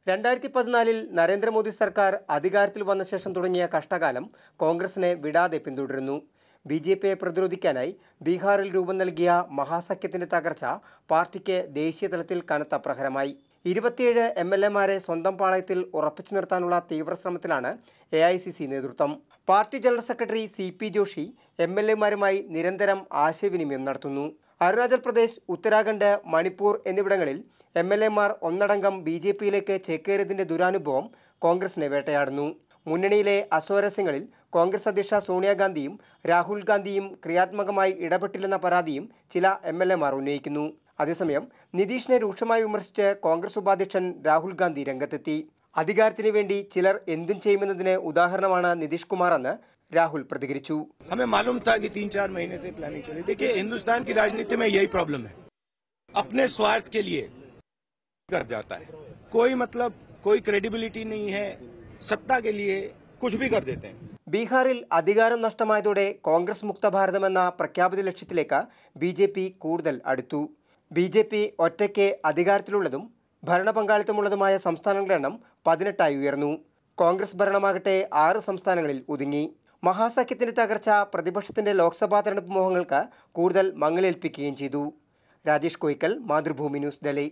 2014 നരേന്ദ്രമോദി സർക്കാർ അധികാരത്തിൽ വന്ന ശേഷം തുടങ്ങിയ കഷ്ടകാലം കോൺഗ്രസിനെ വിടാതെ പിന്തുടരുന്നു. ബി.ജെ.പിയെ പ്രതിരോധിക്കാനായി ബീഹാറിൽ രൂപം നൽകിയ മഹാസഖ്യത്തിന്റെ തകർച്ച പാർട്ടിക്ക് ദേശീയ തലത്തിൽ കനത്ത പ്രഹരമായി. 27 എം.എൽ.എമാരെ സ്വന്തം പാളയത്തിൽ ഉറപ്പിച്ചു നിർത്താനുള്ള തീവ്രശ്രമത്തിലാണ് എ.ഐ.സി.സി നേതൃത്വം. Party general secretary CP. Joshi എം.എൽ.എമാരുമായി നിരന്തരം ആശയവിനിമയം നടത്തുന്നു. അരുണാചൽ പ്രദേശ്, ഉത്തരാഖണ്ഡ്, മണിപ്പൂർ എന്നിവിടങ്ങളിൽ എം.എൽ.എമാർ ഒന്നടങ്കം ബി.ജെ.പിയിലേക്ക് ചേക്കേറിയതിന്റെ ദുരാനുഭവം കോൺഗ്രസിനെ വേട്ടയാടുന്നു. മുന്നണിയിലെ അസ്വാരസ്യങ്ങളിൽ കോൺഗ്രസ് അധ്യക്ഷ സോണിയാഗാന്ധിയും രാഹുൽ ഗാന്ധിയും ക്രിയാത്മകമായി ഇടപെട്ടില്ലെന്ന പരാതിയും ചില എം.എൽ.എമാർ ഉന്നയിക്കുന്നു. അതേസമയം നിതീഷിനെ രൂക്ഷമായി വിമർശിച്ച് കോൺഗ്രസ് ഉപാധ്യക്ഷൻ രാഹുൽ ഗാന്ധി രംഗത്തെത്തി. അധികാരത്തിന് വേണ്ടി ചിലർ എന്തും ചെയ്യുമെന്നതിന് ഉദാഹരണമാണ് നിതീഷ് കുമാർ എന്ന് രാഹുൽ പ്രതികരിച്ചു. हमें मालूम था कि 3-4 महीने से प्लानिंग चली. देखिए, हिंदुस्तान की राजनीति में यही प्रॉब्लम है, अपने स्वार्थ के लिए कर जाता है. कोई क्रेडिबिलिटी नहीं है, सत्ता के लिए कुछ भी कर देते हैं. ബീഹാറിൽ അധികാരം നഷ്ടമായതോടെ കോൺഗ്രസ് മുക്ത ഭാരതമെന്ന പ്രഖ്യാപിത ലക്ഷ്യത്തിലേക്ക് ബി.ജെ.പി കൂടുതൽ അടുത്തു. ബി.ജെ.പി ഒറ്റയ്ക്ക് അധികാരത്തിലുള്ളതും ഭരണപങ്കാളിത്തമുള്ളതുമായ സംസ്ഥാനങ്ങളുടെ എണ്ണം 18 ഉയർന്നു. കോൺഗ്രസ് ഭരണമാകട്ടെ 6 സംസ്ഥാനങ്ങളിൽ ഒതുങ്ങി. മഹാസഖ്യത്തിന്റെ തകർച്ച പ്രതിപക്ഷത്തിന്റെ ലോക്സഭാ തെരഞ്ഞെടുപ്പ് മോഹങ്ങൾക്ക് കൂടുതൽ മങ്ങലേൽപ്പിക്കുകയും ചെയ്തു. രാജേഷ് കോയിക്കൽ, മാതൃഭൂമി ന്യൂസ്, ഡൽഹി.